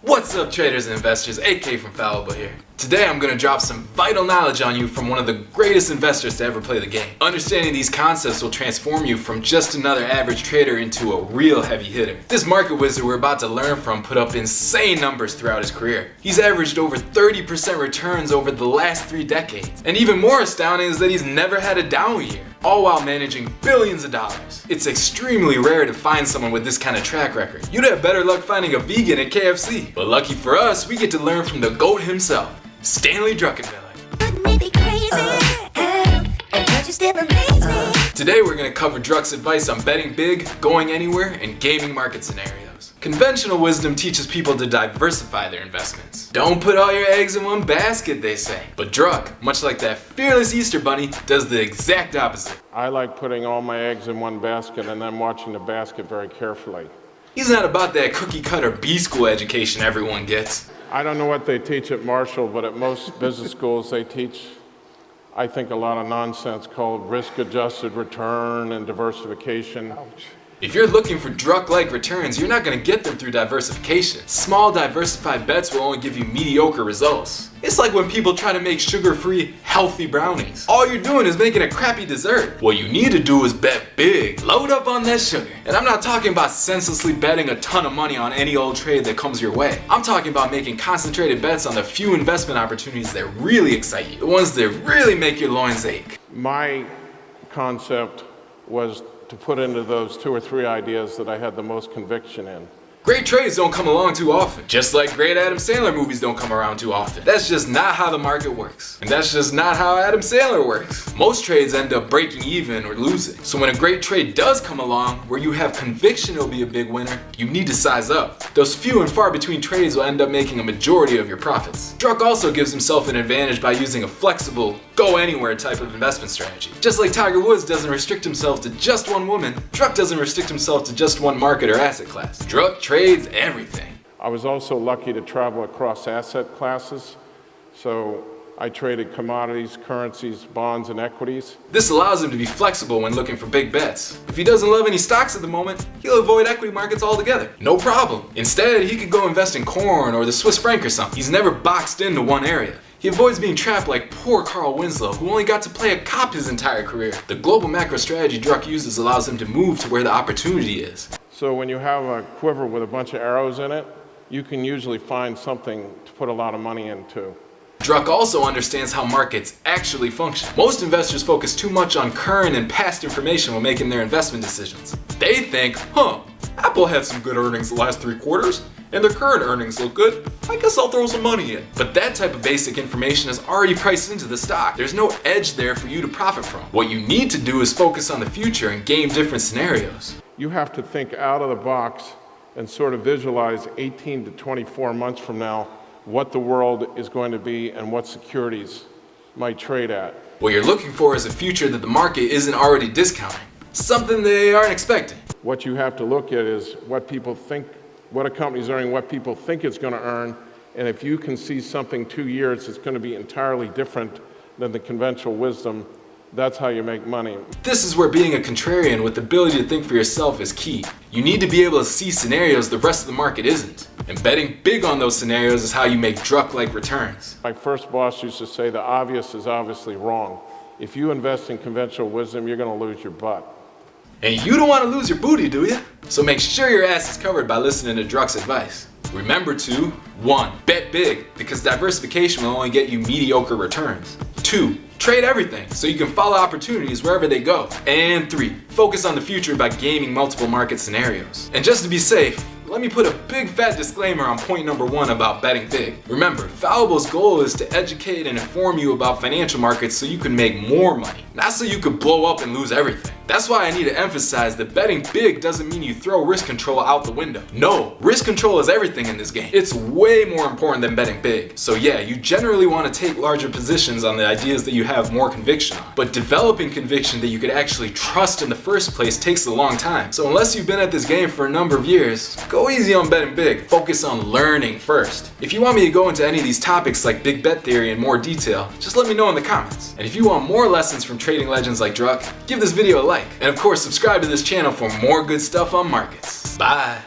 What's up, traders and investors? AK from Fallible here. Today I'm going to drop some vital knowledge on you from one of the greatest investors to ever play the game. Understanding these concepts will transform you from just another average trader into a real heavy hitter. This market wizard we're about to learn from put up insane numbers throughout his career. He's averaged over 30% returns over the last 3 decades. And even more astounding is that he's never had a down year, all while managing billions of dollars. It's extremely rare to find someone with this kind of track record. You'd have better luck finding a vegan at KFC. But lucky for us, we get to learn from the GOAT himself, Stanley Druckenmiller. Today we're going to cover Druck's advice on betting big, going anywhere, and gaming market scenarios. Conventional wisdom teaches people to diversify their investments. Don't put all your eggs in one basket, they say. But Druck, much like that fearless Easter bunny, does the exact opposite. I like putting all my eggs in one basket and then watching the basket very carefully. He's not about that cookie cutter B-school education everyone gets. I don't know what they teach at Marshall, but at most business schools they teach, I think, a lot of nonsense called risk-adjusted return and diversification. Ouch. If you're looking for Druck-like returns, you're not going to get them through diversification. Small diversified bets will only give you mediocre results. It's like when people try to make sugar-free, healthy brownies. All you're doing is making a crappy dessert. What you need to do is bet big. Load up on that sugar. And I'm not talking about senselessly betting a ton of money on any old trade that comes your way. I'm talking about making concentrated bets on the few investment opportunities that really excite you. The ones that really make your loins ache. My concept was to put into those 2 or 3 ideas that I had the most conviction in. Great trades don't come along too often, just like great Adam Sandler movies don't come around too often. That's just not how the market works. And that's just not how Adam Sandler works. Most trades end up breaking even or losing. So when a great trade does come along, where you have conviction it'll be a big winner, you need to size up. Those few and far between trades will end up making a majority of your profits. Druck also gives himself an advantage by using a flexible, go-anywhere type of investment strategy. Just like Tiger Woods doesn't restrict himself to just one woman, Druck doesn't restrict himself to just one market or asset class. Druck trades everything. I was also lucky to travel across asset classes, so I traded commodities, currencies, bonds, and equities. This allows him to be flexible when looking for big bets. If he doesn't love any stocks at the moment, he'll avoid equity markets altogether. No problem. Instead, he could go invest in corn or the Swiss franc or something. He's never boxed into one area. He avoids being trapped like poor Carl Winslow, who only got to play a cop his entire career. The global macro strategy Druck uses allows him to move to where the opportunity is. So when you have a quiver with a bunch of arrows in it, you can usually find something to put a lot of money into. Druck also understands how markets actually function. Most investors focus too much on current and past information when making their investment decisions. They think, Apple had some good earnings the last 3 quarters, and their current earnings look good. I guess I'll throw some money in. But that type of basic information is already priced into the stock. There's no edge there for you to profit from. What you need to do is focus on the future and game different scenarios. You have to think out of the box and sort of visualize 18 to 24 months from now what the world is going to be and what securities might trade at. What you're looking for is a future that the market isn't already discounting. Something they aren't expecting. What you have to look at is what people think, what a company's earning, what people think it's going to earn, and if you can see something 2 years that's going to be entirely different than the conventional wisdom, that's how you make money. This is where being a contrarian with the ability to think for yourself is key. You need to be able to see scenarios the rest of the market isn't. And betting big on those scenarios is how you make Druck-like returns. My first boss used to say the obvious is obviously wrong. If you invest in conventional wisdom, you're going to lose your butt. And you don't want to lose your booty, do you? So make sure your ass is covered by listening to Druck's advice. Remember to 1. Bet big, because diversification will only get you mediocre returns. 2. Trade everything, so you can follow opportunities wherever they go. And 3. Focus on the future by gaming multiple market scenarios. And just to be safe, let me put a big fat disclaimer on point number 1 about betting big. Remember, Fallible's goal is to educate and inform you about financial markets so you can make more money, not so you could blow up and lose everything. That's why I need to emphasize that betting big doesn't mean you throw risk control out the window. No, risk control is everything in this game. It's way more important than betting big. So yeah, you generally want to take larger positions on the ideas that you have more conviction on. But developing conviction that you could actually trust in the first place takes a long time. So unless you've been at this game for a number of years, go easy on betting big. Focus on learning first. If you want me to go into any of these topics like big bet theory in more detail, just let me know in the comments. And if you want more lessons from trading legends like Druck, give this video a like. And of course, subscribe to this channel for more good stuff on markets. Bye.